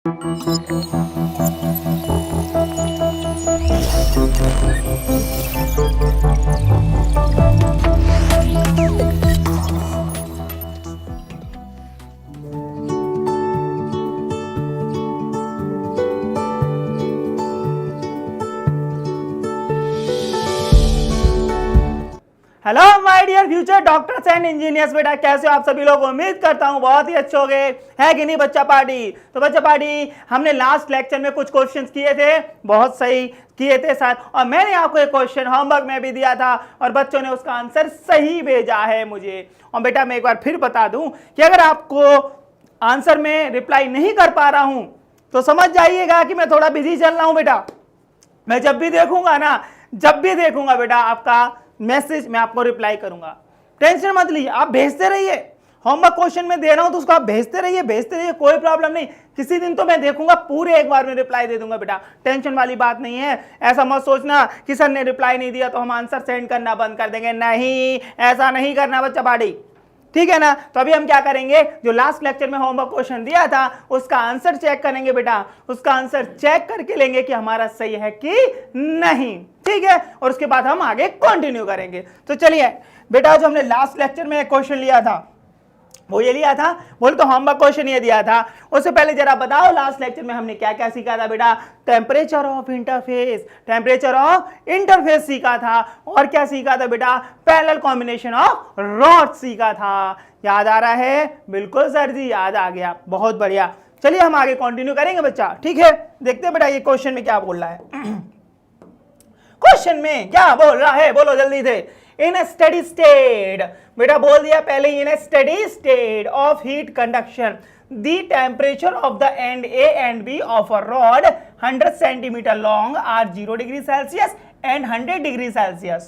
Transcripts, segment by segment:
Hello my dear future doctors and engineers, बेटा कैसे हो आप सभी लोग। उम्मीद करता हूँ बहुत ही अच्छे हो गए, है कि नहीं बच्चा पार्टी। तो बच्चा पार्टी, हमने लास्ट लेक्चर में कुछ क्वेश्चंस किए थे, बहुत सही किए थे साथ, और मैंने आपको एक क्वेश्चन होमवर्क में भी दिया था और बच्चों ने उसका आंसर सही भेजा है मुझे। और बेटा मैं एक बार फिर बता दूं कि अगर आपको आंसर में रिप्लाई नहीं कर पा रहा हूं तो समझ जाइएगा कि मैं थोड़ा बिजी चल रहा हूं बेटा। मैं जब भी देखूंगा बेटा आपका मैसेज मैं आपको रिप्लाई करूंगा, टेंशन मत लीजिए, आप भेजते रहिए। होमवर्क क्वेश्चन में दे रहा हूं तो उसको आप भेजते रहिए, कोई प्रॉब्लम नहीं। किसी दिन तो मैं देखूंगा, पूरे एक बार में रिप्लाई दे दूंगा बेटा, टेंशन वाली बात नहीं है। ऐसा मत सोचना कि सर ने रिप्लाई नहीं दिया तो हम आंसर सेंड करना बंद कर देंगे, नहीं, ऐसा नहीं करना बच्चा पार्टी, ठीक है ना। तो अभी हम क्या करेंगे, जो लास्ट लेक्चर में होमवर्क क्वेश्चन दिया था उसका आंसर चेक करेंगे बेटा, उसका आंसर चेक करके लेंगे कि हमारा सही है कि नहीं, ठीक है। और उसके बाद हम आगे कंटिन्यू करेंगे। तो चलिए बेटा, जो हमने लास्ट लेक्चर में क्वेश्चन लिया था वो ये लिया था, बोल तो होमवर्क क्वेश्चन ये दिया था। उससे पहले जरा बताओ लास्ट लेक्चर में हमने क्या क्या सीखा था बेटा। टेम्परेचर ऑफ इंटरफेस सीखा था, और क्या सीखा था बेटा, पैरेलल कॉम्बिनेशन ऑफ रॉड सीखा था। याद आ रहा है? बिल्कुल सर जी, याद आ गया, बहुत बढ़िया। चलिए हम आगे कंटिन्यू करेंगे बच्चा, ठीक है। देखते हैं बेटा ये क्वेश्चन में क्या बोल रहा है। क्वेश्चन में क्या बोल रहा है, बोलो जल्दी से। इन अ स्टेडी स्टेट, बेटा बोल दिया पहले, in a steady state of heat conduction the temperature of the end A and B of a rod 100 centimeter long are 0 degree Celsius and 100 degree Celsius।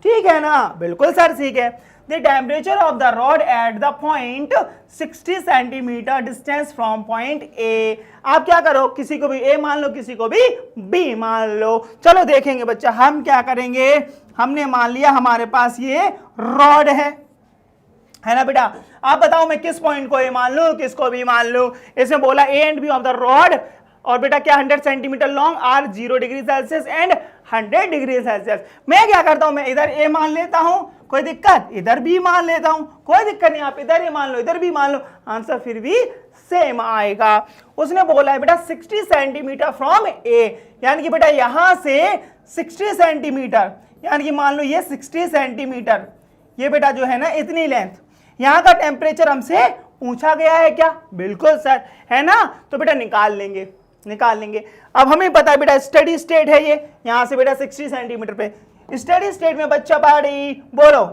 ठीक है ना, बिल्कुल सर ठीक है। The temperature of the rod at the point 60 centimeter distance from point A। आप क्या करो, किसी को भी A मान लो, किसी को भी B मान लो। चलो देखेंगे बच्चा, हम क्या करेंगे, हमने मान लिया हमारे पास ये रॉड है ना बेटा। आप बताओ मैं किस पॉइंट को A मान लूं, किसको B मान लूं। इसमें बोला A and B of the rod, और बेटा क्या 100 centimetre long, are 0 degree Celsius and 100 degree Celsius. मैं क्या करता हूं, मैं इधर A मान लेता हूं, कोई दिक्कत, इधर B मान लेता हूं, कोई दिक्कत नहीं। आप इधर A मान लो, इधर B मान लो, आंसर फिर भी सेम आएगा। उसने बोला है बेटा 60 सेंटीमीटर फ्रॉम A, यानी कि बेटा यहां से 60 सेंटीमीटर, यानी कि मान लो ये 60 सेंटीमीटर, ये बेटा जो है ना इतनी लेंथ, यहां का टेम्परेचर हमसे पूछा गया है क्या, बिल्कुल सर, है ना। तो बेटा निकाल लेंगे। अब हमें पता है बेटा स्टेडी स्टेट है ये, यहां से बेटा 60 सेंटीमीटर पे। स्टेडी स्टेट में बच्चा पार्टी बोलो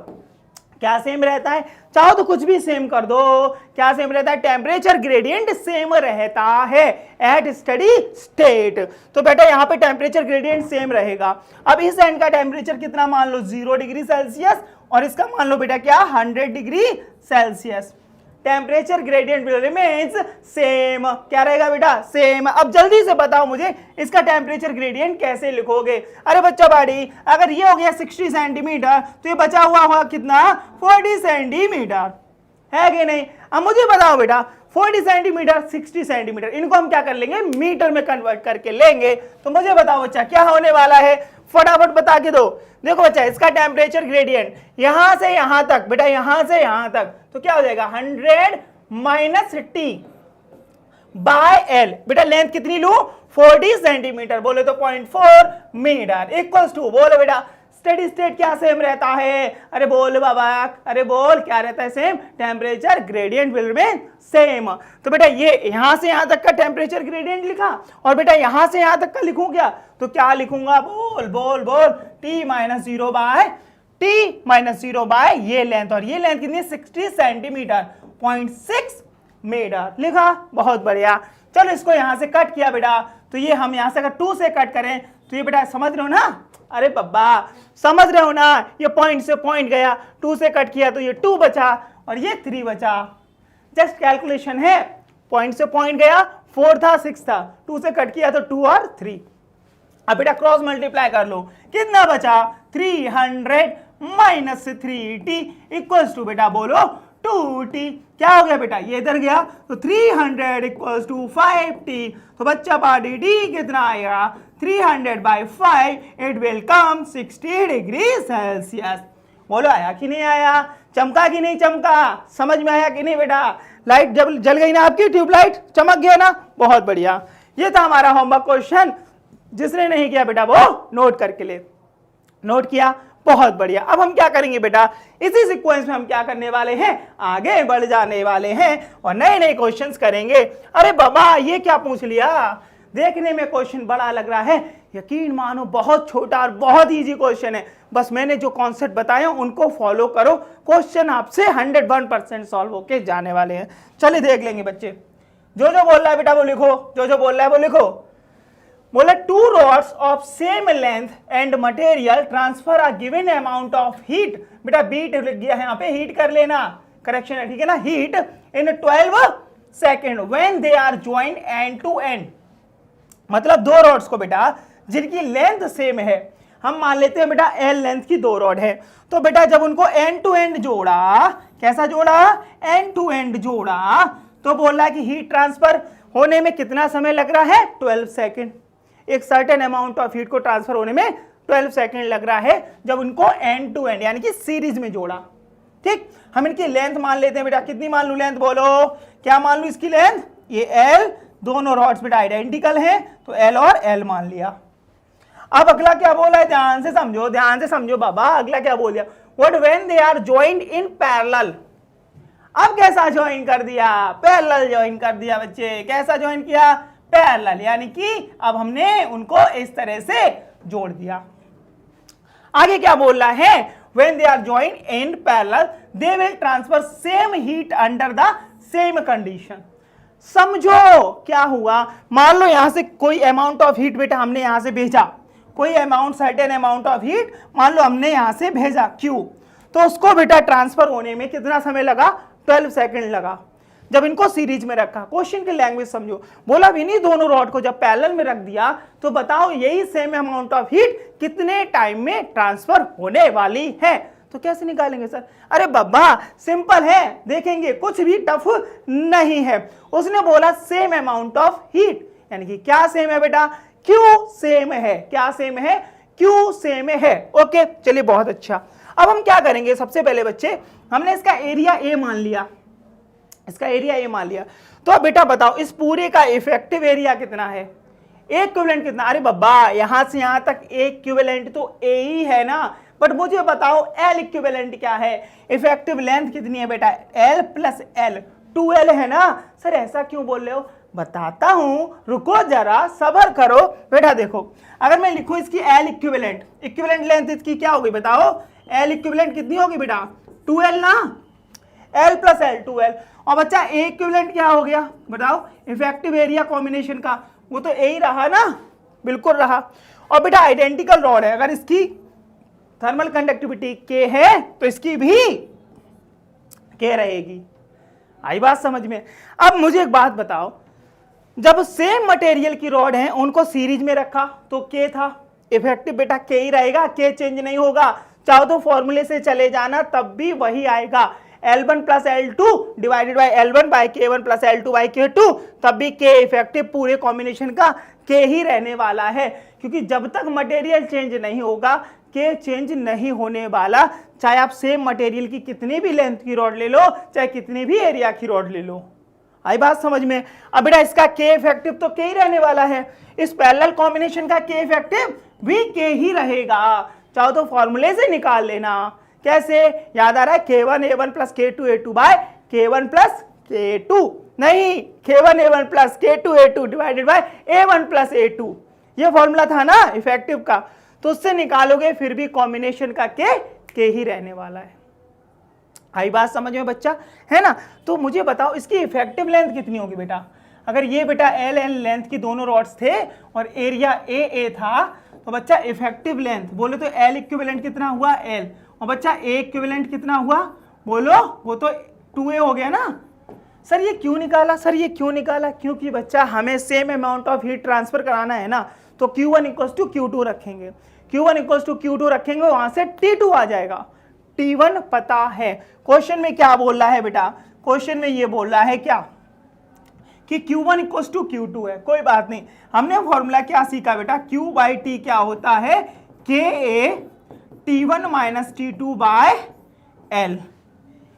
क्या सेम रहता है, चाहो तो कुछ भी सेम कर दो। क्या सेम रहता है, टेम्परेचर ग्रेडियंट सेम रहता है एट स्टेडी स्टेट। तो बेटा यहाँ पे टेम्परेचर ग्रेडियंट सेम रहेगा। अब इस एंड का टेम्परेचर कितना मान लो, 0 डिग्री सेल्सियस, और इसका मान लो बेटा क्या 100 degree Celsius. Temperature gradient will remains same, क्या रहेगा बेटा, सेम। अब जल्दी से बताओ मुझे इसका टेम्परेचर ग्रेडियंट कैसे लिखोगे। अरे बच्चा बाड़ी, अगर ये हो गया 60 सेंटीमीटर तो ये बचा हुआ होगा कितना, 40 सेंटीमीटर, है कि नहीं। अब मुझे बताओ बेटा 40 सेंटीमीटर 60 सेंटीमीटर, इनको हम क्या कर लेंगे, मीटर में कन्वर्ट करके लेंगे। तो मुझे बताओ बच्चा क्या होने वाला है, फटाफट बता के दो। देखो बच्चा इसका टेम्परेचर ग्रेडियंट यहां से यहां तक, बेटा यहां से यहां तक, तो क्या हो जाएगा 100 माइनस टी बाय एल। बेटा लेंथ कितनी लू, 40 सेंटीमीटर, बोले तो 0.4 मीटर इक्वल्स टू, बोले बेटा स्टेडी स्टेट क्या सेम रहता है, अरे बोल बाबा, अरे बोल क्या रहता है same, temperature gradient will remain same. तो बेटा ये यहां से यहां तक का टेम्परेचर ग्रेडियंट लिखा, और बेटा यहां से यहां तक का लिखूं क्या, तो क्या लिखूंगा, बोल बोल बोल, टी माइनस जीरो बाय ये लेंथ, और ये लेंथ कितनी 60 सेंटीमीटर, 0.6 मीटर लिखा, बहुत बढ़िया। चलो इसको यहां से कट किया बेटा, तो ये हम यहां से अगर 2 से कट करें तो ये बेटा समझ रहे हो ना, अरे बब्बा समझ रहे हो ना, ये पॉइंट से पॉइंट गया, 2 से कट किया तो ये 2 बचा और ये 3 बचा, जस्ट कैलकुलेशन है। पॉइंट से पॉइंट गया, 4 था 6 था, 2 से कट किया तो 2 और 3। अब बेटा क्रॉस मल्टीप्लाई कर लो, कितना बचा 300 माइनस 3t इक्वल्स टू बेटा बोलो 2t, क्या हो गया बेटा, ये इधर गया तो 300 इक्वल्स टू 5t, तो बच्चा पार्टी डी कितना आएगा 300/5, it will come 60 degree Celsius. बोलो आया कि नहीं आया, चमका कि नहीं चमका, समझ में आया कि नहीं बेटा, लाइट जब जल गई ना आपकी ट्यूबलाइट, चमक गया ना, बहुत बढ़िया। ये था हमारा होमवर्क क्वेश्चन, जिसने नहीं किया बेटा वो नोट करके ले, नोट किया, बहुत बढ़िया। अब हम क्या करेंगे बेटा, इसी सीक्वेंस में हम क्या करने वाले हैं, आगे बढ़ जाने वाले हैं और नए नए क्वेश्चंस करेंगे। अरे बाबा ये क्या पूछ लिया, देखने में क्वेश्चन बड़ा लग रहा है, यकीन मानो बहुत छोटा और बहुत इजी क्वेश्चन है। बस मैंने जो कॉन्सेप्ट बताए उनको फॉलो करो, क्वेश्चन आपसे 101% सॉल्व होके जाने वाले हैं। चलिए देख लेंगे बच्चे, जो बोल रहा है बेटा वो लिखो, जो बोल रहा है वो लिखो। बोले 2 rods of same length and material transfer a given amount of heat, बेटा बीट लिख गया है यहाँ पे, हीट कर लेना, करेक्शन है, ठीक है ना, heat in 12 second when they are joined end to end, मतलब 2 rods को बेटा जिनकी लेंथ सेम है, हम मान लेते हैं बेटा L लेंथ की 2 रॉड है, तो बेटा जब उनको एंड टू एंड जोड़ा, कैसा जोड़ा, एंड टू एंड जोड़ा, तो बोल रहा है कि हीट ट्रांसफर होने में कितना समय लग रहा है, 12 सेकेंड। एक सर्टेन अमाउंट ऑफ हीट को ट्रांसफर होने में 12 सेकेंड लग रहा है जब उनको एंड टू एंड यानी कि सीरीज में जोड़ा। ठीक, हम इनकी लेंथ मान लेते हैं बेटा, कितनी मान लू लेंथ, बोलो क्या मान लू इसकी लेंथ, ये L, दोनों रॉड्स बेटा आइडेंटिकल हैं तो L और L मान लिया। अब अगला क्या बोला है, ध्यान से समझो, ध्यान से समझो बाबा, अगला क्या बोल दिया, what when they are joined in parallel. अब कैसा ज्वाइन कर दिया, पैरेलल ज्वाइन कर दिया बच्चे, कैसा ज्वाइन किया, पैरेलल, यानी कि अब हमने उनको इस तरह से जोड़ दिया। आगे क्या बोल रहा है, when they are joined in parallel they will transfer same heat under the same condition। समझो क्या हुआ, मान लो यहां से कोई अमाउंट ऑफ हीट बेटा हमने यहां से भेजा, कोई amount certain amount of heat मान लो हमने यहां से भेजा Q, तो उसको बेटा ट्रांसफर होने में कितना समय लगा, 12 सेकेंड लगा जब इनको सीरीज में रखा। क्वेश्चन की लैंग्वेज समझो, बोला इन्हीं दोनों रॉड को जब पैरेलल में रख दिया तो बताओ यही सेम अमाउंट ऑफ हीट कितने टाइम में ट्रांसफर होने वाली है। तो कैसे निकालेंगे सर, अरे बाबा सिंपल है, देखेंगे कुछ भी टफ नहीं है। उसने बोला सेम अमाउंट ऑफ हीट, यानी कि क्या सेम है बेटा, क्यू सेम है, क्या सेम है, क्यू सेम है। ओके चलिए बहुत अच्छा। अब हम क्या करेंगे, सबसे पहले बच्चे हमने इसका एरिया ए मान लिया, इसका एरिया ए मान लिया, तो अब बेटा बताओ इस पूरे का इफेक्टिव एरिया कितना है, इक्विवेलेंट कितना, अरे बाबा यहां से यहां तक इक्विवेलेंट तो ए ही है ना, बट मुझे बताओ एल इक्विवेलेंट क्या है, इफेक्टिव लेंथ कितनी है बेटा, एल प्लस एल, 2L है ना। सर ऐसा क्यों बोल रहे हो, बताता हूं, रुको जरा सब्र करो बेटा। देखो अगर मैं लिखूं इसकी एल इक्विवेलेंट, इक्विवेलेंट लेंथ इसकी क्या होगी बताओ, एल इक्विवेलेंट कितनी होगी बेटा, 2L ना, L प्लस L 2L, और बच्चा ए इक्विवेलेंट क्या हो गया बताओ, इफेक्टिव एरिया कॉम्बिनेशन का, वो तो ए ही रहा ना, बिल्कुल रहा। और बेटा आइडेंटिकल रॉड है, अगर इसकी थर्मल कंडक्टिविटी K है तो इसकी भी K रहेगी। आई बात समझ में। अब मुझे एक बात बताओ, जब सेम मटेरियल की रॉड है उनको सीरीज में रखा तो K था, इफेक्टिव बेटा K ही रहेगा, K चेंज नहीं होगा, चाहो तो फॉर्मूले से चले जाना तब भी वही आएगा, L1 plus L2 divided by L1 by K1 plus L2 by K2, तब भी K इफेक्टिव पूरे कॉम्बिनेशन का K ही रहने वाला है, क्योंकि जब तक मटेरियल चेंज नहीं होगा K चेंज नहीं होने वाला, चाहे आप सेम मटेरियल की कितनी भी लेंथ की रॉड ले लो, चाहे कितनी भी एरिया की रॉड ले लो। आई बात समझ में। अब बेटा इसका K इफेक्टिव तो K ही रहने वाला है, इस पैरेलल कॉम्बिनेशन का K इफेक्टिव भी K ही रहेगा, चाहो तो फॉर्मूले से निकाल लेना। कैसे, याद आ रहा है K1 A1 plus K2 A2 bye K1 plus K2, नहीं K1 A1 plus K2 A2 divided by A1 plus A2, ये फॉर्मूला था ना इफेक्टिव का, तो उससे निकालोगे फिर भी कॉम्बिनेशन का K ही रहने वाला है। आई बात समझ में बच्चा, है ना। तो मुझे बताओ इसकी इफेक्टिव लेंथ कितनी होगी बेटा, अगर ये बेटा L L लेंथ की दोनों रॉड्स थे और एरिया A था, तो बच्चा इफेक्टिव लेंथ बोले तो L इक्विवेलेंट कितना हुआ L, और बच्चा A इक्विवेलेंट कितना हुआ बोलो, वो तो 2A हो गया ना। सर ये क्यों निकाला, सर ये क्यों निकाला, क्योंकि बच्चा हमें same amount of heat transfer कराना है ना, तो Q1 इक्वल्स टू Q2 रखेंगे, Q1 इक्वल्स टू Q2 रखेंगे, वहां से T2 आ जाएगा, T1 पता है। क्वेश्चन में क्या बोल रहा है बेटा, क्वेश्चन में ये बोल रहा है क्या कि Q1 इक्वल्स टू Q2 है। कोई बात नहीं, हमने फॉर्मूला क्या सीखा बेटा, Q बाई टी क्या होता है, KA T1 minus T2 by L,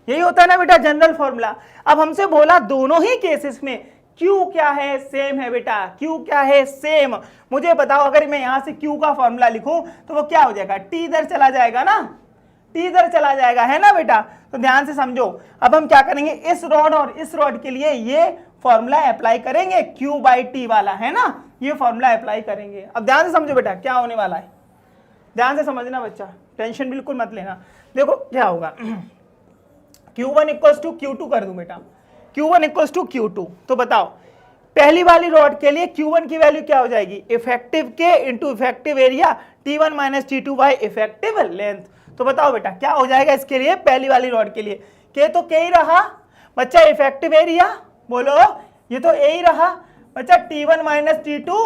यही होता है ना बेटा जनरल फॉर्मूला। अब हमसे बोला दोनों ही केसेस में Q क्या है, सेम है बेटा, Q क्या है, सेम। मुझे बताओ अगर मैं यहां से Q का फॉर्मूला लिखूं तो वो क्या हो जाएगा, T इधर चला जाएगा ना, T इधर चला जाएगा, है ना बेटा। तो ध्यान से समझो, अब हम क्या करेंगे, इस रॉड और इस रॉड के लिए ये फॉर्मूला अप्लाई करेंगे, Q बाई टी वाला, है ना, ये फॉर्मूला अप्लाई करेंगे। अब ध्यान से समझो बेटा क्या होने वाला है, ध्यान से समझना बच्चा, टेंशन बिल्कुल मत लेना। देखो क्या होगा, Q1 इक्वल्स टू Q2 कर दूं बेटा, Q1 इक्वल्स टू Q2, तो बताओ पहली वाली रॉड के लिए Q1 की वैल्यू क्या हो जाएगी, effective K into effective area T1 minus T2 by effective length. तो बताओ बेटा क्या हो जाएगा इसके लिए, पहली वाली रॉड के लिए K तो K ही रहा बच्चा, इफेक्टिव एरिया बोलो ये तो A ही रहा बच्चा, T1 माइनस T2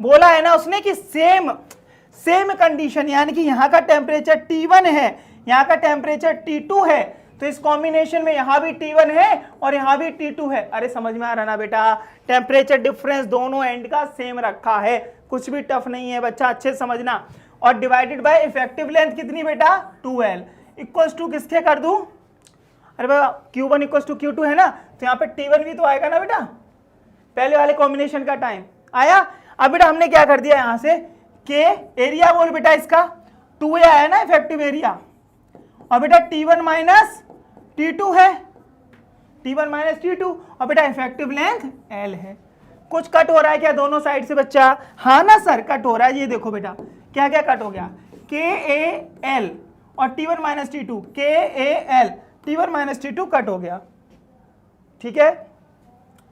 बोला है ना उसने कि सेम कंडीशन, यानी कि यहाँ का टेम्परेचर T1 है, यहाँ का टेम्परेचर T2 है, तो इस कॉम्बिनेशन में यहाँ भी T1 है और यहाँ भी T2 है। अरे समझ में आ रहा ना बेटा, टेम्परेचर डिफरेंस दोनों एंड का सेम रखा है, कुछ भी टफ नहीं है बच्चा, अच्छे से समझना। और डिवाइडेड बाय इफेक्टिव लेंथ कितनी बेटा, 2L इक्वल्स टू किसके कर दूं, अरे बाबा Q1 इक्वल्स टू Q2 है ना, तो यहाँ पे T1 भी तो आएगा ना बेटा, पहले वाले कॉम्बिनेशन का टाइम आया। अब बेटा हमने क्या कर दिया, यहाँ से K एरिया बोल बेटा इसका 2A आया ना इफेक्टिव एरिया, और बेटा T1 माइनस T2 है, T1 माइनस T2, और बेटा इफेक्टिव लेंथ L है। कुछ कट हो रहा है क्या दोनों साइड से बच्चा, हाँ ना सर कट हो रहा है, ये देखो बेटा क्या क्या कट हो गया, KAL और T1 minus T2, KAL T1 minus T2 cut हो गया, ठीक है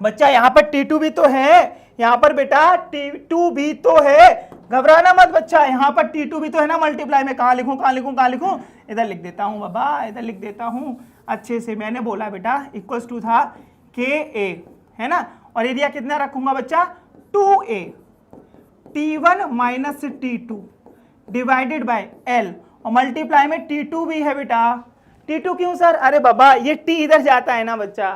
बच्चा। यहाँ पर T2 भी तो है, यहाँ पर बेटा T2 भी तो है, घबराना मत बच्चा, यहाँ पर T2 भी तो है ना, मल्टीप्लाई में कहाँ लिखूं कहाँ लिखूं कहाँ लिखूं, इधर लिख देता हूँ बाबा, इधर लिख देता हूँ अच्छे से। मैंने बोला बेटा इक्वल्स टू था KA, है ना, और एरिया कितना रखूंगा बच्चा, 2A T1 minus T2 divided by L, और मल्टीप्लाई में T2 भी है बेटा। T2 क्यों सर, अरे बाबा ये T इधर जाता है ना बच्चा,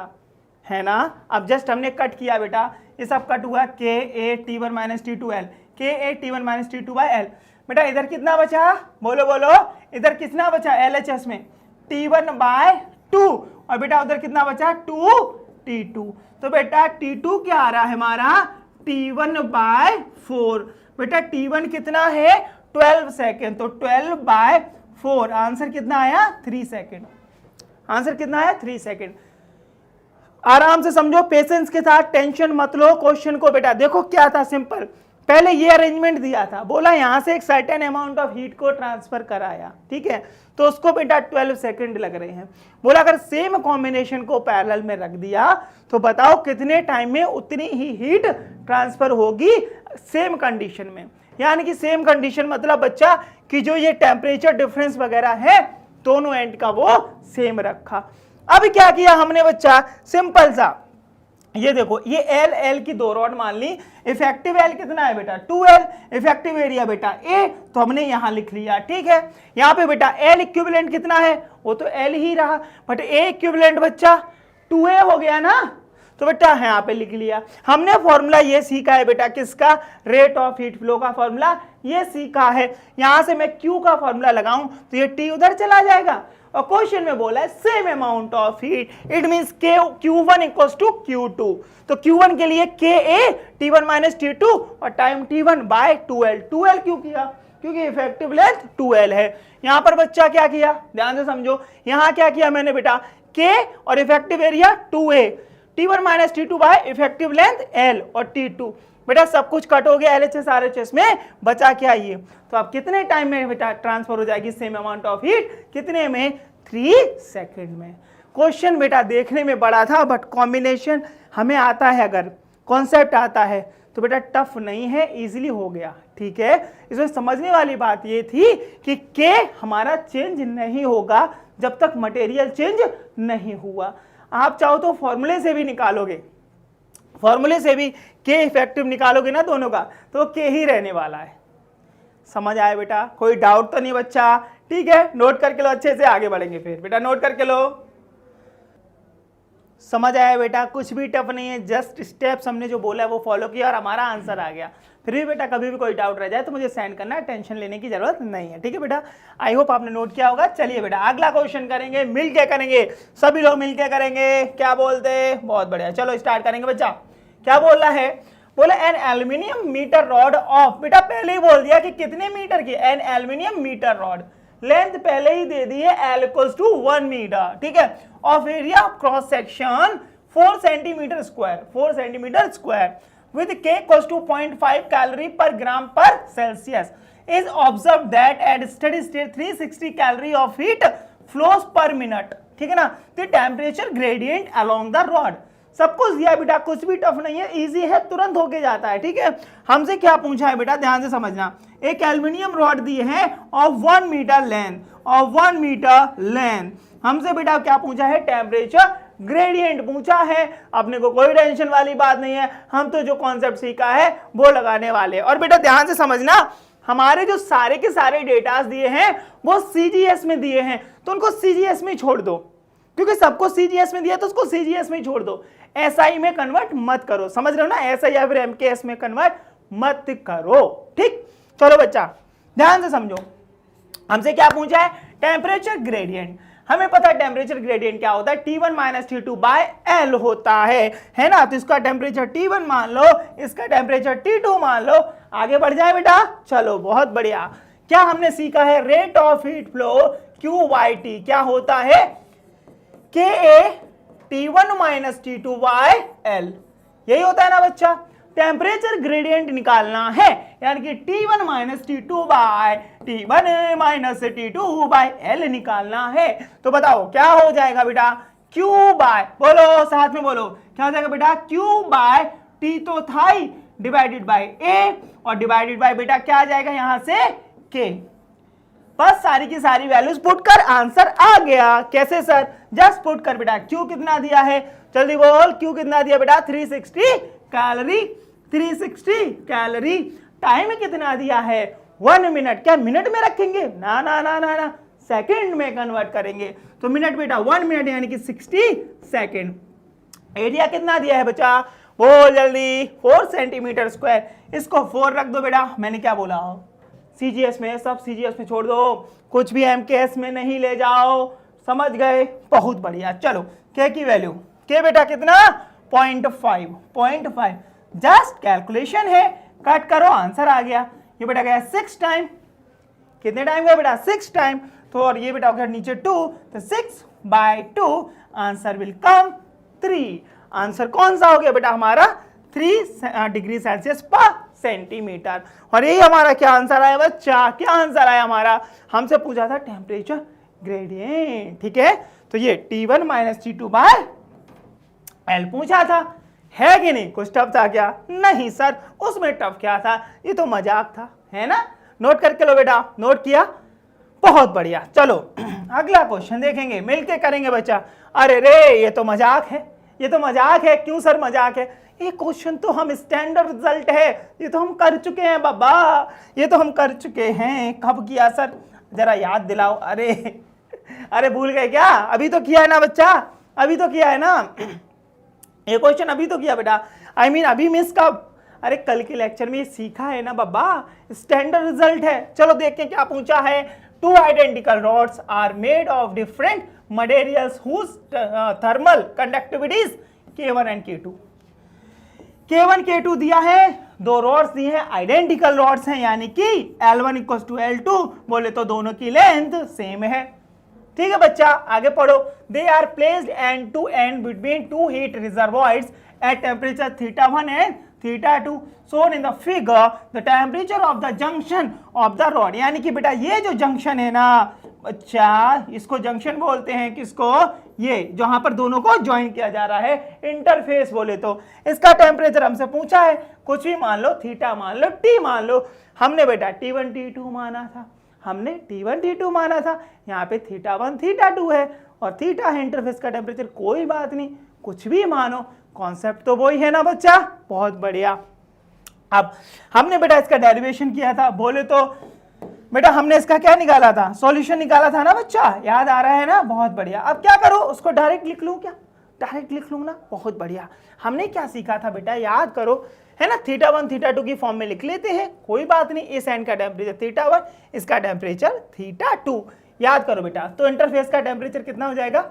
है ना, अब जस्ट हमने कट किया बेटा, ये सब कट हुआ, KA T1 minus T2L, KA T1 minus T2 by L। बेटा इधर कितना बचा, बोलो बोलो, इधर कितना बचा LHS में T1 बाय 2, और बेटा उधर कितना बचा 2T2, तो बेटा T2 क्या आ रहा है हमारा, T1 बाय 4, बेटा T1 कितना है 12 सेकेंड, तो 12 बाय 4, आंसर कितना आया 3 सेकेंड, आंसर कितना आया 3 सेकेंड। आराम से समझो, पेशेंस के साथ, टेंशन मत लो क्वेश्चन को बेटा। देखो क्या था, सिंपल, पहले ये अरेंजमेंट दिया था, बोला यहां से एक सर्टेन अमाउंट ऑफ हीट को ट्रांसफर कराया, ठीक है, तो उसको बेटा 12 सेकंड लग रहे हैं। बोला अगर सेम कॉम्बिनेशन को पैरेलल में रख दिया तो बताओ कितने टाइम में उतनी ही हीट ट्रांसफर होगी सेम कंडीशन में। यानी कि सेम कंडीशन मतलब बच्चा कि जो ये टेम्परेचर डिफरेंस वगैरह है दोनों एंड का वो सेम रखा। अब क्या किया हमने बच्चा, सिंपल सा, ये देखो ये L की दो रॉड मान ली, इफेक्टिव L कितना है बेटा 2L, इफेक्टिव एरिया बेटा A, तो हमने यहां लिख लिया, ठीक है। यहां पे बेटा L इक्विवेलेंट कितना है, वो तो L ही रहा, बट A इक्विवेलेंट बच्चा 2A हो गया ना, तो बेटा यहाँ पे लिख लिया। हमने फॉर्मूला ये सीखा है बेटा, किसका, रेट ऑफ हीट फ्लो का फॉर्मूला ये सीखा है। यहां से मैं Q का फॉर्मूला लगाऊं तो ये T उधर चला जाएगा, और क्वेश्चन में बोला है same amount of heat, it means Q1 equals to Q2, तो Q1 के लिए KA T1 माइनस T2 और time T1 bye 2L। 2L क्यों किया, क्योंकि इफेक्टिव लेंथ 2L है। यहां पर बच्चा क्या किया, ध्यान से समझो, यहां क्या किया मैंने बेटा, K और effective area 2A T1 minus T2 bye effective length L और T2, बेटा सब कुछ कट हो गया LHS RHS में, बचा क्या ये, तो अब कितने टाइम में बेटा ट्रांसफर हो जाएगी सेम अमाउंट ऑफ हीट, कितने में 3 सेकंड में। क्वेश्चन बेटा देखने में बड़ा था, बट कॉम्बिनेशन हमें आता है, अगर कॉन्सेप्ट आता है तो बेटा टफ नहीं है, इजीली हो गया, ठीक है। इसमें समझने वाली बात ये थी कि K हमारा चेंज नहीं होगा जब तक मटेरियल चेंज नहीं हुआ। आप चाहो तो फॉर्मूले से भी निकालोगे, फॉर्मूले से भी K इफेक्टिव निकालोगे ना दोनों का, तो K ही रहने वाला है। समझ आया बेटा, कोई डाउट तो नहीं बच्चा, ठीक है, नोट करके लो, अच्छे से आगे बढ़ेंगे फिर। बेटा नोट करके लो, समझ आया बेटा? कुछ भी टफ नहीं है, जस्ट स्टेप्स हमने जो बोला है वो फॉलो किया और हमारा आंसर आ गया। फिर भी बेटा कभी भी कोई डाउट रह जाए तो मुझे सेंड करना है, टेंशन लेने की जरूरत नहीं है, ठीक है बेटा? आई होप आपने नोट किया होगा। चलिए बेटा अगला क्वेश्चन करेंगे, मिलके करेंगे, सभी लोग मिलके करेंगे, क्या बोलते? बहुत बढ़िया, चलो स्टार्ट करेंगे बच्चा। क्या बोल रहा है? बोले an aluminium metre rod of, बेटा पहले ही बोल दिया कि कितने मीटर की, an aluminium metre rod, length पहले ही दे दी है L इक्वल्स टू 1 मीटर, ठीक है, of area of cross section 4 centimetre square, 4 centimetre square with K equals to 0.5 calorie per gram per Celsius is observed that at steady state 360 calorie of heat flows per minute, ठीक है ना? the temperature gradient along the rod, सब कुछ दिया बेटा, कुछ भी tough नहीं है, इजी है, तुरंत होके जाता है, ठीक है? हमसे क्या पूछा है बेटा, ध्यान से समझना। एक एल्यूमिनियम रॉड दी है of 1 metre length, of 1 metre length, हमसे बेटा क्या पूछा है? टेम्परेचर ग्रेडियंट पूछा है। अपने को कोई टेंशन वाली बात नहीं है, हम तो जो कॉन्सेप्ट सीखा है वो लगाने वाले। और बेटा ध्यान से समझना, हमारे जो सारे के सारे डेटास दिए हैं वो सीजीएस में दिए हैं, तो उनको सीजीएस में छोड़ दो, क्योंकि सबको सीजीएस में दिया तो उसको सीजीएस में छोड़ दो, एसआई में कन्वर्ट मत करो, समझ रहे हो ना? एसआई या फिर एमकेएस में कन्वर्ट मत करो, ठीक? चलो बच्चा ध्यान से समझो, हमसे क्या पूछा है? Temperature gradient. हमें पता है टेम्परेचर ग्रेडियंट क्या होता है, T1 minus T2 by L होता है ना? तो इसका टेम्परेचर T1 मान लो, इसका टेम्परेचर T2 मान लो, आगे बढ़ जाए बेटा। चलो बहुत बढ़िया, क्या हमने सीखा है? Rate of heat flow Q by T क्या होता है? KA T1 minus T2 by L, यही होता है ना बच्चा? टेम्परेचर ग्रेडियंट निकालना है, यानी कि T1 minus T2 by T1 minus T2 by L निकालना है। तो बताओ क्या हो जाएगा बेटा? Q बाय, बोलो साथ में बोलो, क्या हो जाएगा बेटा? Q बाय T तो था ही, डिवाइडेड बाय A, और डिवाइडेड बाय बेटा क्या आ जाएगा यहां से? K। बस सारी की सारी वैल्यूज पुट कर आंसर आ गया। कैसे सर? जस्ट पुट कर बेटा। Q कितना दिया है? जल्दी बोल, Q कितना दिया बेटा? 360 कैलोरी, 360 कैलोरी। टाइम कितना दिया है? 1 मिनट। क्या मिनट में रखेंगे? ना ना ना ना ना, सेकंड में कन्वर्ट करेंगे। तो मिनट बेटा 1 मिनट यानी कि 60 सेकंड। एरिया कितना दिया है बच्चा? बोल जल्दी। 4 सेंटीमीटर स्क्वायर। इसको 4 रख दो बेटा, मैंने क्या बोला? सीजीएस में, सब सीजीएस में छोड़ दो, कुछ भी एमकेएस में नहीं ले जाओ, समझ गए? बहुत बढ़िया। चलो के की वैल्यू, के बेटा कितना? 0.5, जस्ट कैलकुलेशन है, कट करो आंसर आ गया। ये बेटा गया 6 टाइम, कितने टाइम गया बेटा? 6 टाइम। तो और ये बेटा हो गया नीचे 2, तो 6 by 2, answer will come 3। Answer कौन सा हो गया बेटा हमारा? 3 डिग्री सेल्सियस पर सेंटीमीटर। और यही हमारा क्या आंसर आया बच्चा? क्या आंसर आया हमारा? हमसे पूछा था टेम्परेचर ग्रेडियंट, ठीक है? तो ये T1 minus T2 by L पूछा था, है कि नहीं? कुछ टफ था क्या? नहीं सर, उसमें टफ क्या था? ये तो मजाक था, है ना? नोट करके लो बेटा, नोट किया? बहुत बढ़िया। चलो अगला क्वेश्चन देखेंगे, मिलके करेंगे बच्चा। अरे रे, ये तो मजाक है, ये तो मजाक है। क्यों सर मजाक है? ये क्वेश्चन तो हम स्टैंडर्ड रिजल्ट है, ये तो हम कर चुके हैं बाबा, ये तो हम कर चुके हैं। कब किया सर? जरा याद दिलाओ। अरे भूल गए क्या? अभी तो किया है ना बच्चा, अभी तो किया है ना ये क्वेश्चन, अभी तो किया बेटा। I mean, अभी मिस कब? अरे कल के लेक्चर में ये सीखा है ना बाबा, स्टैंडर्ड रिजल्ट है। चलो देखते हैं क्या पूछा है। 2 identical rods are made of different materials whose thermal conductivities K1 and K2। K1 K2 दिया है, 2 रॉड्स दिए हैं, आइडेंटिकल रॉड्स हैं, यानी कि L1 इक्वल्स टू L2, बोले तो दोनों की लेंथ सेम है। ठीक है बच्चा, आगे पढ़ो। They are placed end to end between 2 heat reservoirs at temperature θ1 and θ2 shown in the figure the temperature of the junction of the rod। यानी कि बेटा ये जो जंक्शन है ना बच्चा, इसको जंक्शन बोलते हैं, किसको? ये जहां पर दोनों को ज्वाइन किया जा रहा है, इंटरफेस बोले तो। इसका टेम्परेचर हमसे पूछा है, कुछ भी मान लो, थीटा मान लो, टी मान लो। हमने बेटा T1 T2 माना था, हमने T1 T2 माना था, यहाँ पे θ1 θ2 है और थीटा है इंटरफेस का टेम्परेचर। कोई बात नहीं, कुछ भी मानो, कॉन्सेप्ट तो वही है ना बच्चा। बहुत बढ़िया। अब हमने बेटा इसका डेरिवेशन किया था, बोले तो बेटा हमने इसका क्या निकाला था, सॉल्यूशन निकाला था ना बच्चा, याद आ रहा है ना, बहुत बढ़िया। अब क्या करो, उसको डायरेक्ट लिख लूं क्या, डायरेक्ट लिख लूं ना, बहुत बढ़िया। हमने क्या सीखा था बेटा, याद करो, है ना, θ1 θ2 की फॉर्म में लिख लेते हैं, कोई बात नहीं। इस एंड का टेम्परेचर θ1, इसका टेम्परेचर θ2, याद करो बेटा। तो इंटरफेस का टेम्परेचर कितना हो जाएगा,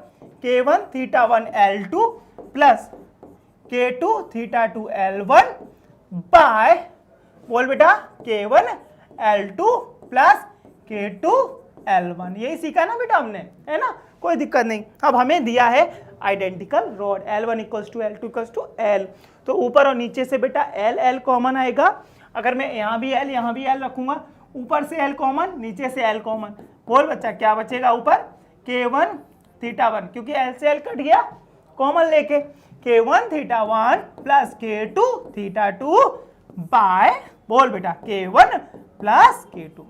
K1 θ1 L2 plus K2 θ2 L1 bye, बोल बेटा, K1 L2 plus K2 L1, यही सीखा ना बेटा हमने, है ना, कोई दिक्कत नहीं। अब हमें दिया है identical rod, L1 equals to L2 equals to L, तो ऊपर और नीचे से बेटा L L कॉमन आएगा। अगर मैं यहाँ भी L यहाँ भी L रखूंगा, ऊपर से L कॉमन, नीचे से L कॉमन, बोल बच्चा क्या बचेगा ऊपर, K1 θ1, क्योंकि L से L कट गया, कॉमन लेके K1 θ1 प्लस K2 θ2 बाय, बोल बेटा, K1 प्लस K2।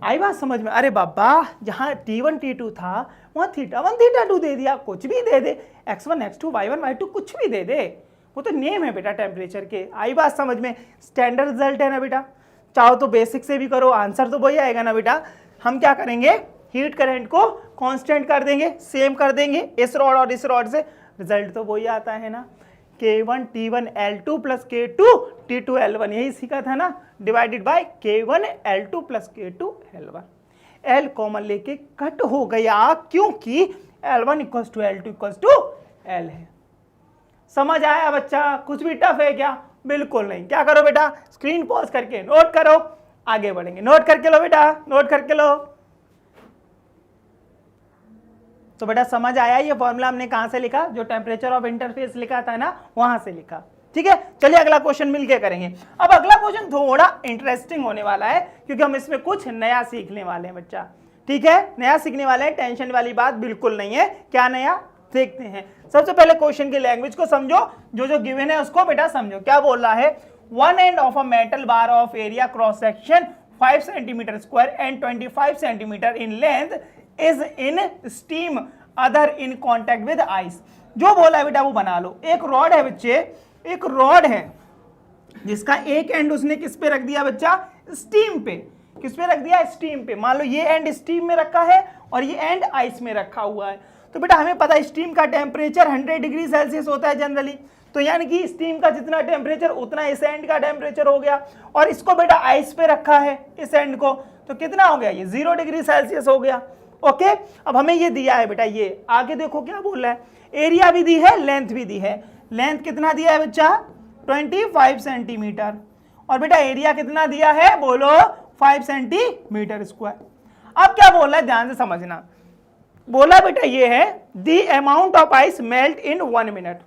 आई बात समझ में? अरे बाबा, जहां T1 T2 था वहां θ1 θ2 दे दिया, कुछ भी दे दे, x1 x2 y1 y2 कुछ भी दे दे, वो तो नेम है बेटा टेम्परेचर के। आई बात समझ में? स्टैंडर्ड रिजल्ट है ना बेटा, चाहो तो बेसिक से भी करो, आंसर तो वही आएगा ना बेटा। हम क्या करेंगे, हीट करंट को कांस्टेंट कर देंगे, सेम कर देंगे, इस रॉड और इस रॉड से, रिजल्ट तो वही आता है ना, K1 T1 L2 plus K2 T2 L1, यही सीखा था ना, divided by K1 L2 plus K2 L1। L common लेके कट हो गया, क्योंकि L1 equals to L2 equals to L है। समझ आया बच्चा? कुछ भी टफ है क्या? बिल्कुल नहीं। क्या करो बेटा, स्क्रीन पॉज करके नोट करो, आगे बढ़ेंगे। नोट करके लो बेटा, नोट करके लो। तो बेटा समझ आया, ये फॉर्मूला हमने कहां से लिखा, जो टेम्परेचर ऑफ इंटरफेस लिखा था ना, वहां से लिखा। ठीक है, चलिए अगला क्वेश्चन मिलके करेंगे। अब अगला क्वेश्चन थोड़ा इंटरेस्टिंग होने वाला है, क्योंकि हम इसमें कुछ नया सीखने वाले हैं बच्चा। ठीक है, नया सीखने वाले हैं, टेंशन वाली बात बिल्कुल नहीं है। क्या नया देखते हैं। सबसे पहले क्वेश्चन की लैंग्वेज को समझो, जो गिवन है उसको बेटा समझो। क्या बोल रहा है, one end of a metal bar of area cross section 5 centimetre square and 25 centimetre in length is in steam, other in contact with ice. जो बोला है बेटा वो बना लो। एक रॉड है बच्चे, एक रॉड है जिसका एक एंड उसने किस पे रख दिया बच्चा, स्टीम पे। किस पे रख दिया, स्टीम पे। मान लो ये एंड स्टीम में रखा है और ये एंड आइस में रखा हुआ है। तो बेटा हमें पता है स्टीम का टेम्परेचर 100 डिग्री सेल्सियस होता है जनरली, तो यानी कि स्टीम का जितना टेम्परेचर उतना इस एंड का टेम्परेचर हो गया। और इसको बेटा आइस पे रखा है इस एंड को, तो कितना हो गया, ये 0 डिग्री सेल्सियस हो गया। ओके, अब हमें ये दिया है बेटा, ये आगे देखो क्या बोल रहा है, एरिया भी दी है, लेंथ भी दी है। लेंथ कितना दिया है बच्चा, 25 सेंटीमीटर, और बेटा एरिया कितना दिया है, बोलो 5 सेंटीमीटर स्क्वायर। अब क्या बोल रहा है, ध्यान से समझना। बोला बेटा ये है, the amount of ice melt in 1 minute.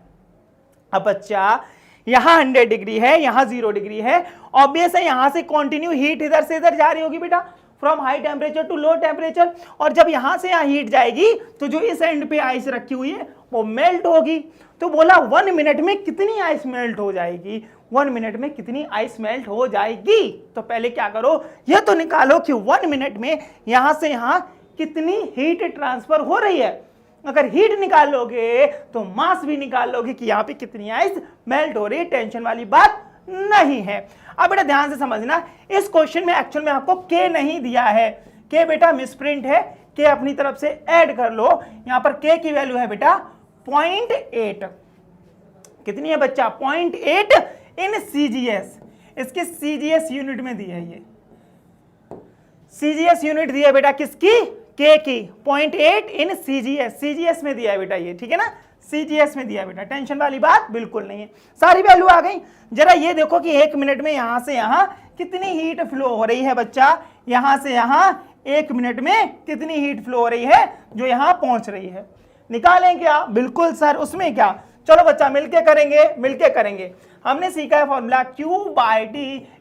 अब बच्चा यहां 100 डिग्री है, यहां 0 डिग्री है, ऑब्वियस है यहां से कंटिन्यू हीट इधर से इधर जा रही होगी बेटा, from high temperature to low temperature. और जब यहां से यहां हीट जाएगी तो जो इस एंड पे आइस रखी हुई है वो मेल्ट होगी। तो बोला 1 मिनट में कितनी आइस मेल्ट हो जाएगी, 1 मिनट में कितनी आइस मेल्ट हो जाएगी। तो पहले क्या करो, ये तो निकालो कि 1 मिनट में यहां से यहां कितनी हीट ट्रांसफर हो रही है। अगर हीट निकाल लोगे तो मास भी निकाल लोगे कि यहाँ पे कितनी आइस मेल्ट हो रही है। टेंशन वाली बात नहीं है। अब बेटा ध्यान से समझना, इस क्वेश्चन में एक्चुअल में आपको के नहीं दिया है, के बेटा मिसप्रिंट है, के अपनी तरफ से ऐड कर लो। यहां पर के की वैल्यू है बेटा 0.8। कितनी है बच्चा, 0.8 इन सीजीएस। इसके सीजीएस यूनिट में दी है, ये सीजीएस यूनिट दी है बेटा किसकी, के की। 0.8 इन सीजीएस, सीजीएस में दिया है बेटा ये, ठीक है ना, सीजीएस में दिया है बेटा। टेंशन वाली बात बिल्कुल नहीं है, सारी वैल्यू आ गई। जरा ये देखो कि 1 मिनट में यहां से यहां कितनी हीट फ्लो हो रही है बच्चा, यहां से यहां 1 मिनट में कितनी हीट फ्लो हो रही है जो यहां पहुंच रही है। निकालें क्या, बिल्कुल सर, उसमें क्या, चलो बच्चा मिलके करेंगे, मिलके करेंगे। हमने सीखा है formula Q/T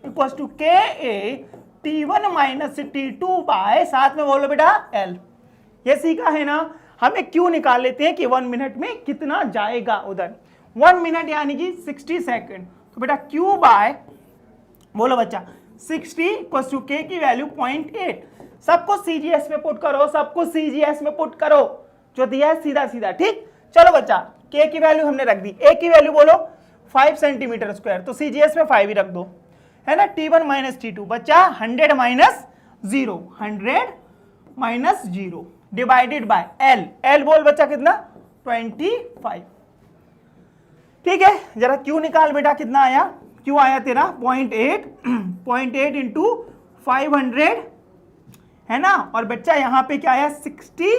equals to KA T1 minus T2 by, साथ में बोलो बेटा L। ये सीखा है ना। हमें Q निकाल लेते हैं कि 1 मिनट में कितना जाएगा उधर। 1 मिनट यानी कि 60 सेकेंड। तो बेटा Q बाय, बोलो बच्चा 60 इक्वल्स टू K की वैल्यू 0.8। सबको सीजीएस में पुट करो, सबको सीजीएस में पुट करो, जो दिया है सीधा सीधा। ठीक, चलो बच्चा K की वैल्यू हमने रख दी, A की वैल्यू बोलो 5 सेंटीमीटर स्क्वायर, तो सीजीएस में 5 ही रख दो। है ना, T1 माइनस T2 बच्चा 100 minus 0, 100 minus 0 divided by L, L बोल बच्चा कितना 25। ठीक है, जरा Q निकाल बेटा, कितना आया, Q आया तेरा 0.8 इंटू 500 है ना, और बच्चा यहाँ पे क्या आया 60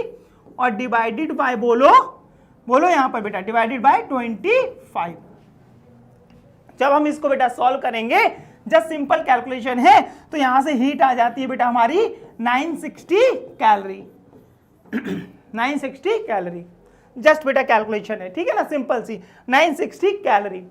और डिवाइडेड बाय बोलो यहाँ पर बेटा डिवाइडेड बाय 25। जब हम इसको बेटा सॉल्व करेंगे, जस्ट सिंपल कैलकुलेशन है, तो यहां से हीट आ जाती है बेटा हमारी 960 कैलोरी 960 कैलोरी, जस्ट बेटा कैलकुलेशन है, ठीक है ना, सिंपल सी 960 कैलोरी।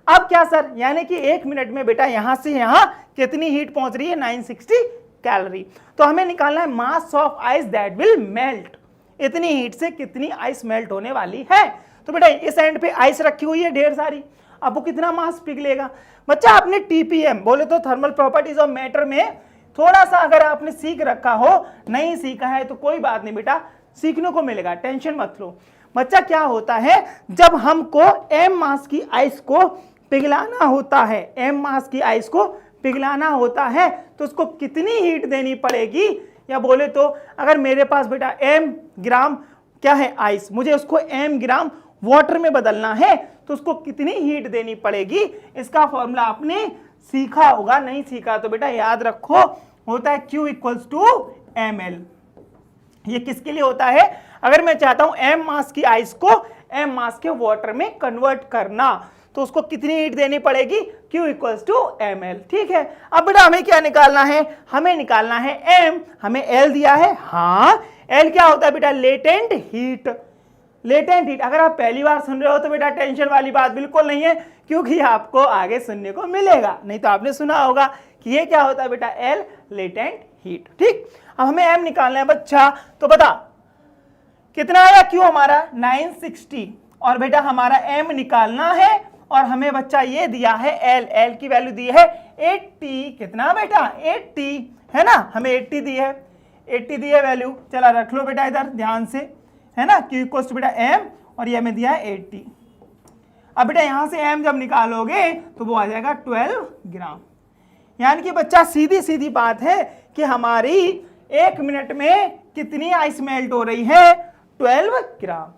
अब क्या सर, यानी कि 1 मिनट में बेटा यहां से यहां कितनी हीट पहुंच रही है 960 कैलोरी। तो हमें निकालना है mass of ice that will melt, इतनी हीट से कितनी आइस मेल्ट होने वाली है। तो बेटा इस एंड पे आइस रखी हुई है ढेर सारी, अब वो कितना मास पिघलेगा बच्चा। आपने टीपीएम बोले तो थर्मल प्रॉपर्टीज ऑफ मैटर में थोड़ा सा अगर आपने सीख रखा हो, नहीं सीखा है तो कोई बात नहीं बेटा, सीखने को मिलेगा, टेंशन मत लो बच्चा। क्या होता है, जब हमको m मास की आइस को पिघलाना होता है, m मास की आइस को पिघलाना होता है, तो उसको कितनी हीट देनी पड़ेगी, या बोले तो अगर मेरे पास बेटा m ग्राम क्या है आइस, मुझे उसको m ग्राम वाटर में बदलना है, तो उसको कितनी हीट देनी पड़ेगी, इसका फॉर्मूला आपने सीखा होगा, नहीं सीखा तो बेटा याद रखो, होता है Q इक्वल्स टू ml। ये किसके लिए होता है, अगर मैं चाहता हूं m मास की आइस को m मास के वाटर में कन्वर्ट करना, तो उसको कितनी हीट देनी पड़ेगी, Q इक्वल्स टू ml। ठीक है, अब बेटा हमें क्या निकालना है, हमें निकालना है m, हमें L दिया है, हाँ L क्या होता है बेटा, लेटेंट हीट। लेटेंट हीट अगर आप पहली बार सुन रहे हो तो बेटा टेंशन वाली बात बिल्कुल नहीं है, क्योंकि आपको आगे सुनने को मिलेगा, नहीं तो आपने सुना होगा कि ये क्या होता है बेटा, L लेटेंट हीट। ठीक, अब हमें M निकालना है बच्चा, तो बता कितना आया Q हमारा 960, और बेटा हमारा M निकालना है, और हमें बच्चा ये दिया है L की वैल्यू दी है 80, कितना बेटा 80 है ना, हमें 80 दी है वैल्यू, चला रख लो बेटा इधर ध्यान से, है ना, Q इक्वल्स टू बेटा M, और ये हमें दिया है 80। अब बेटा यहां से M जब निकालोगे तो वो आ जाएगा 12 ग्राम, यानी कि बच्चा सीधी सीधी बात है कि हमारी 1 मिनट में कितनी आइस मेल्ट हो रही है, 12 ग्राम।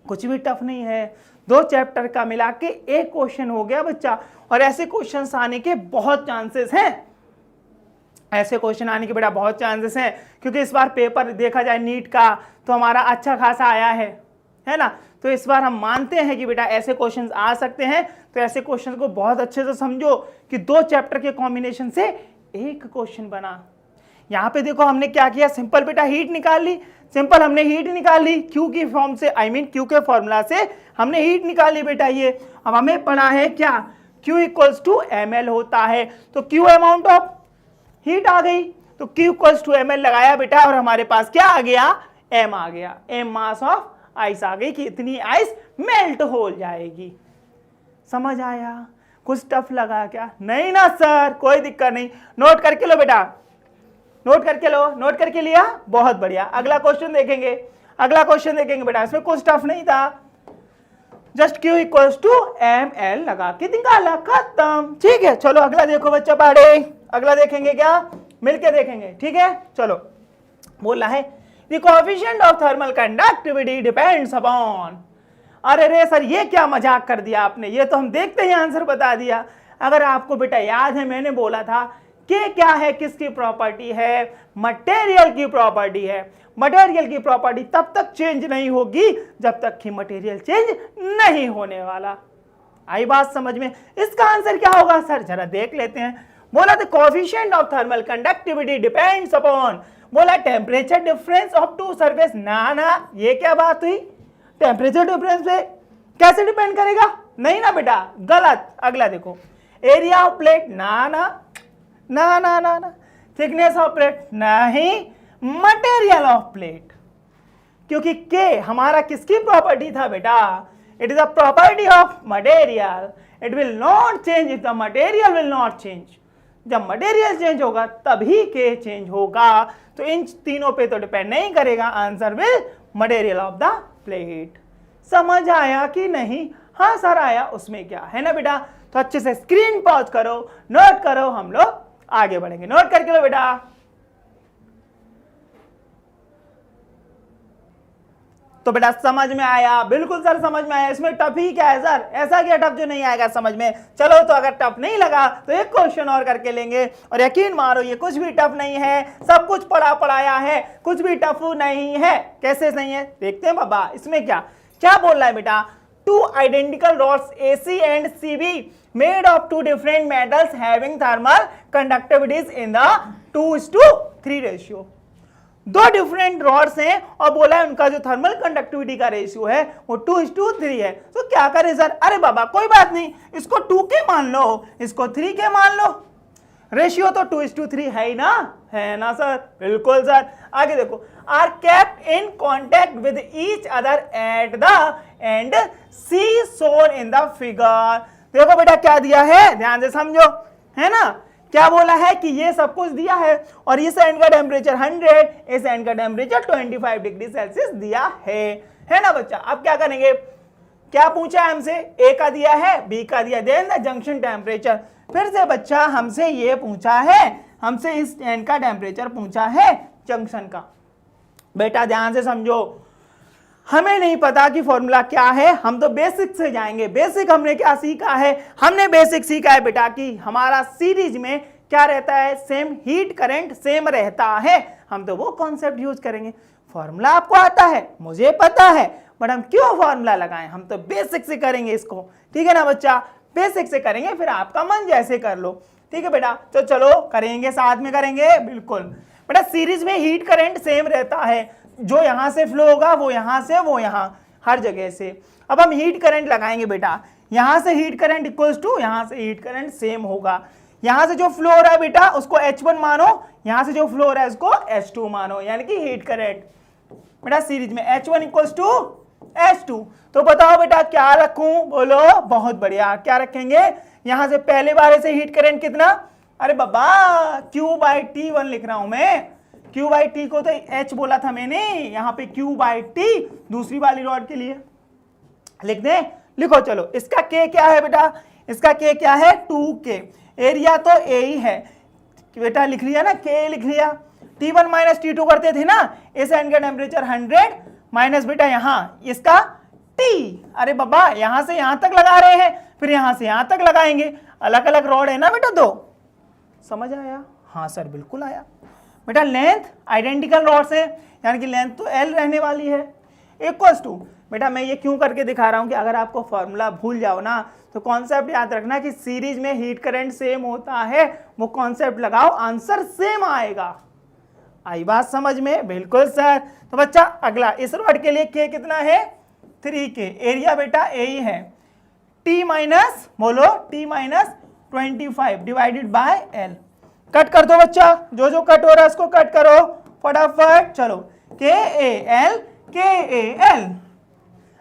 कुछ भी टफ नहीं है, 2 चैप्टर का मिला के एक क्वेश्चन हो गया बच्चा, और ऐसे क्वेश्चंस आने के बहुत चांसेस हैं, ऐसे क्वेश्चन आने के बेटा बहुत चांसेस हैं, क्योंकि इस बार पेपर देखा जाए नीट का तो हमारा अच्छा खासा आया है ना, तो इस बार हम मानते हैं कि बेटा ऐसे क्वेश्चंस आ सकते हैं। तो ऐसे क्वेश्चंस को बहुत अच्छे से समझो कि 2 चैप्टर के कॉम्बिनेशन से एक क्वेश्चन बना। यहाँ पे देखो हमने क्या किया, सिंपल बेटा हीट निकाल ली, सिंपल हमने हीट निकाल ली क्यू की फॉर्म से, क्यू के फॉर्मूला से हमने हीट निकाली बेटा। ये अब हमें पढ़ा है क्या, Q इक्वल्स टू ml होता है, तो Q अमाउंट ऑफ हीट आ गई, तो Q इक्वल्स टू ml लगाया बेटा, और हमारे पास क्या आ गया, m आ गया, m मास ऑफ आइस आ गई कि इतनी आइस मेल्ट हो जाएगी। समझ आया, कुछ टफ लगा क्या, नहीं ना सर, कोई दिक्कत नहीं, नोट करके लो बेटा, नोट करके लो, नोट करके लिया, बहुत बढ़िया। अगला क्वेश्चन देखेंगे बेटा, इसमें कुछ टफ नहीं था, just Q equals to ml लगा के निकाला, खत्म। ठीक है, चलो अगला देखो बच्चा पढ़े, अगला देखेंगे क्या, मिलके देखेंगे, ठीक है। चलो बोला है the coefficient of thermal conductivity depends upon, अरे रे सर ये क्या मजाक कर दिया आपने, ये तो हम देखते ही आंसर बता दिया। अगर आपको बेटा याद है, मैंने बोला था कि क्या है, किसकी प्रॉपर्टी है, मटेरियल की प्रॉपर्टी है। मटेरियल की प्रॉपर्टी तब तक चेंज नहीं होगी जब तक कि मटेरियल चेंज नहीं होने वाला। आई बात समझ में, इसका आंसर क्या होगा सर, जरा देख लेते हैं। बोला the coefficient of thermal conductivity depends upon, बोला टेम्परेचर डिफरेंस ऑफ 2 सरफेस, ना ये क्या बात हुई, टेम्परेचर डिफरेंस पे कैसे डिपेंड करेगा, नहीं ना बेटा, गलत। अगला देखो, एरिया ऑफ प्लेट, ना थिकनेस ऑफ प्लेट, नहीं, मटेरियल ऑफ प्लेट, क्योंकि के हमारा किसकी प्रॉपर्टी था बेटा, it is a property of material, it will not change if the material will not change, जब मटेरियल चेंज होगा तभी के चेंज होगा। तो इन तीनों पे तो डिपेंड नहीं करेगा, answer will material of the plate. समझ आया कि नहीं, हाँ सर आया, उसमें क्या है ना बेटा। तो अच्छे से स्क्रीन पॉज करो, नोट करो, हम लोग आगे बढ़ेंगे। नोट करके लो बेटा। तो बेटा समझ में आया? बिल्कुल सर समझ में आया। इसमें टफ ही क्या है सर? ऐसा क्या टफ जो नहीं आएगा समझ में? चलो तो अगर टफ नहीं लगा तो एक क्वेश्चन और करके लेंगे, और यकीन मारो ये कुछ भी टफ नहीं है, सब कुछ पढ़ाया है, कुछ भी टफ नहीं है। कैसे नहीं है देखते हैं बाबा। इसमें क्या क्या बोल रहा है बेटा? Two identical rods AC and CB made of two different metals having thermal conductivities in the 2:3 ratio. दो डिफरेंट रॉड्स हैं और बोला है उनका जो थर्मल कंडक्टिविटी का रेशियो है वो 2:3 है। तो क्या करें सर? अरे बाबा कोई बात नहीं, इसको 2 के मान लो, इसको 3 के मान लो। रेशियो तो 2:3 है ही ना, है ना सर? बिल्कुल सर। आगे देखो, are kept in contact with each other at the end C shown in the figure. देखो बेटा क्या दिया है, ध्यान से समझो, है ना? क्या बोला है कि ये सब कुछ दिया है और इस एंड का टेम्परेचर 100, इस एंड का टेम्परेचर 25 डिग्री सेल्सियस दिया है ना बच्चा? अब क्या करेंगे? क्या पूछा है हमसे? ए का दिया है, बी का दिया, देन द जंक्शन टेम्परेचर। फिर से बच्चा हमसे ये पूछा है, हमसे इस एंड का टेम्परेचर पूछा है जंक्शन का। बेटा ध्यान से समझो, हमें नहीं पता कि फॉर्मूला क्या है, हम तो बेसिक से जाएंगे। बेसिक हमने क्या सीखा है? हमने बेसिक सीखा है बेटा कि हमारा सीरीज में क्या रहता है? सेम हीट करंट सेम रहता है। हम तो वो कॉन्सेप्ट यूज करेंगे। फॉर्मूला आपको आता है, मुझे पता है, बट हम क्यों फॉर्मूला लगाएं? हम तो बेसिक से करेंगे इसको, ठीक है ना बच्चा? बेसिक से करेंगे, फिर आपका मन जैसे कर लो, ठीक है बेटा? तो चलो करेंगे, साथ में करेंगे। बिल्कुल बेटा, सीरीज में हीट करंट सेम रहता है, जो यहां से फ्लो होगा वो यहां से, वो यहां, हर जगह से। अब हम हीट करंट लगाएंगे बेटा, यहां से हीट करंट इक्वल्स टू यहां से हीट करंट सेम होगा। यहां से जो फ्लो हो रहा है बेटा उसको H1 मानो, यहां से जो फ्लो हो रहा है उसको H2 मानो, यानी कि हीट करंट बेटा सीरीज में H1 इक्वल्स टू H2। तो बताओ बेटा क्या रखूं? बोलो। बहुत बढ़िया, क्या रखेंगे? यहां से पहले बारे से हीट करंट कितना? अरे बाबा Q/T1 लिख रहा हूं मैं। Q/T को तो H बोला था मैंने, यहाँ पे Q/T दूसरी वाली रॉड के लिए लिख दें। लिखो चलो, इसका K क्या है बेटा? इसका K क्या है? 2K। एरिया तो A ही है बेटा, लिख लिया ना, K लिख लिया। T1 माइनस T2 करते थे ना, इस एंड का टेम्परेचर 100 माइनस बेटा यहाँ इसका T। अरे बाबा यहां से यहां तक लगा रहे हैं, फिर यहां से यहां तक लगाएंगे। अलग अलग रॉड है ना बेटा दो। समझ आया? हाँ सर बिल्कुल आया बेटा। लेंथ आइडेंटिकल रॉड्स है, यानी कि लेंथ तो L रहने वाली है। इक्वल्स टू बेटा, मैं ये क्यों करके दिखा रहा हूं कि अगर आपको फॉर्मूला भूल जाओ ना तो कॉन्सेप्ट याद रखना कि सीरीज में हीट करंट सेम होता है, वो कॉन्सेप्ट लगाओ, आंसर सेम आएगा। आई बात समझ में? बिल्कुल सर। तो बच्चा अगला, इस रॉड के लिए K कितना है? 3K। एरिया बेटा A ही है। T माइनस, बोलो T minus 25 divided by L। Cut कर दो बच्चा, जो जो कट हो रहा है उसको कट करो फटाफट। चलो KAL KAL।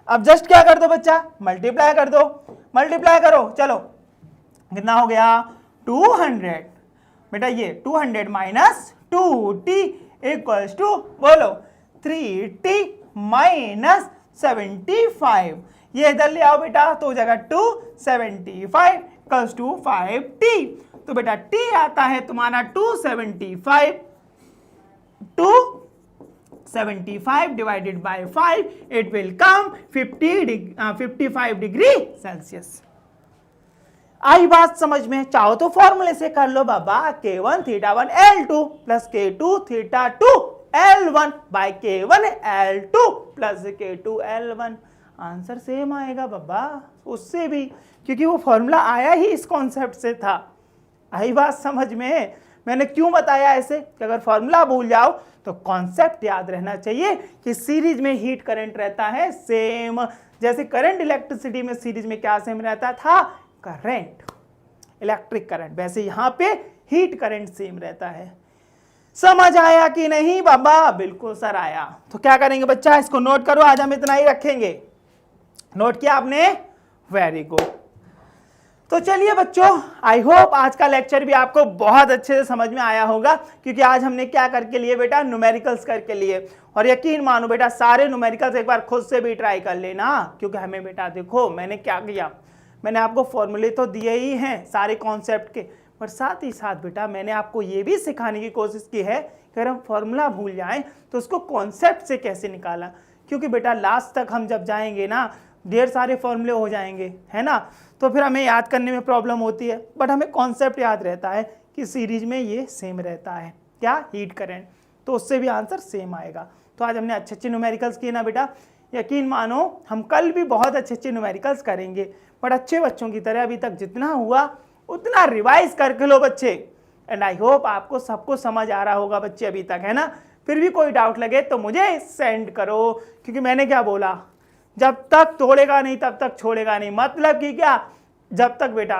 अब जस्ट क्या कर दो बच्चा? मल्टीप्लाई कर दो, मल्टीप्लाई करो। चलो कितना हो गया? 200 बेटा। ये 200 माइनस 2T इक्वल्स टू, बोलो 3T माइनस 75। ये इधर ले आओ बेटा, तो हो जाएगा 275 इक्वल्स टू 5T। तो बेटा T आता है तुम्हारा 275, 275 divided by 5, it will come 55 degree Celsius. आई बात समझ में? चाहो तो फॉर्मूले से कर लो बाबा। K1 θ1 L2 plus K2 θ2 L1 by K1 L2 plus K2 L1। Answer same आएगा बाबा उससे भी, क्योंकि वो फॉर्मूला आया ही इस कॉन्सेप्ट से था। आई बात समझ में? मैंने क्यों बताया ऐसे कि अगर फॉर्मूला भूल जाओ तो कॉन्सेप्ट याद रहना चाहिए कि सीरीज में हीट करंट रहता है सेम। जैसे करंट इलेक्ट्रिसिटी में सीरीज में क्या सेम रहता था? Current, electric current. वैसे यहां पे हीट करंट सेम रहता है। समझ आया कि नहीं बाबा? बिल्कुल सर आया। तो क्या करेंगे बच्चा? इसको नोट करो, आज हम इतना ही रखेंगे। नोट किया आपने? Very good. तो चलिए बच्चों, आई होप आज का लेक्चर भी आपको बहुत अच्छे से समझ में आया होगा, क्योंकि आज हमने क्या करके लिए बेटा? न्यूमेरिकल्स करके लिए। और यकीन मानो बेटा, सारे न्यूमेरिकल्स एक बार खुद से भी ट्राई कर लेना, क्योंकि हमें बेटा देखो मैंने क्या किया, मैंने आपको फॉर्मूले तो दिए ही हैं सारे कॉन्सेप्ट के, पर साथ ही साथ बेटा मैंने आपको ये भी सिखाने की कोशिश की है कि अगर हम फॉर्मूला भूल जाएं तो उसको कॉन्सेप्ट से कैसे निकाला, क्योंकि बेटा लास्ट तक हम जब जाएंगे ना ढेर सारे फॉर्मूले हो जाएंगे, है ना, तो फिर हमें याद करने में प्रॉब्लम होती है। बट हमें कॉन्सेप्ट याद रहता है कि सीरीज में ये सेम रहता है, क्या, हीट करंट, तो उससे भी आंसर सेम आएगा। तो आज हमने अच्छे अच्छे न्यूमेरिकल्स किए ना बेटा, यकीन मानो हम कल भी बहुत अच्छे अच्छे न्यूमेरिकल्स करेंगे, बट अच्छे बच्चों की तरह अभी तक जितना हुआ उतना रिवाइज करके लो बच्चे। एंड आई होप आपको सबको समझ आ रहा होगा बच्चे अभी तक, है ना। फिर भी कोई डाउट लगे तो मुझे सेंड करो, क्योंकि मैंने क्या बोला, जब तक तोड़ेगा नहीं तब तक छोड़ेगा नहीं, मतलब कि क्या, जब तक बेटा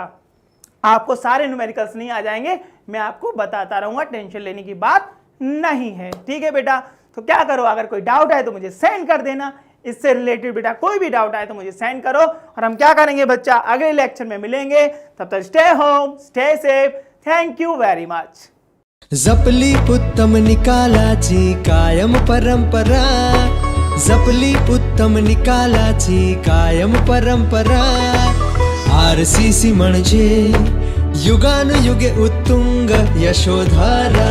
आपको सारे न्यूमेरिकल्स नहीं आ जाएंगे मैं आपको बताता रहूंगा, टेंशन लेने की बात नहीं है, ठीक है बेटा। तो क्या करो, अगर कोई डाउट आए तो मुझे सेंड कर देना, इससे रिलेटेड बेटा कोई भी डाउट आए तो मुझे सेंड करो, और हम क्या करेंगे बच्चा, अगले लेक्चर में मिलेंगे। तब तक stay home, stay safe, thank you very much. जपली उत्तम निकालाची कायम परंपरा, जपली उत्तम निकालाची कायम परंपरा। RCC म्हणजे युगानुयुगे उत्तुंग यशोधारा।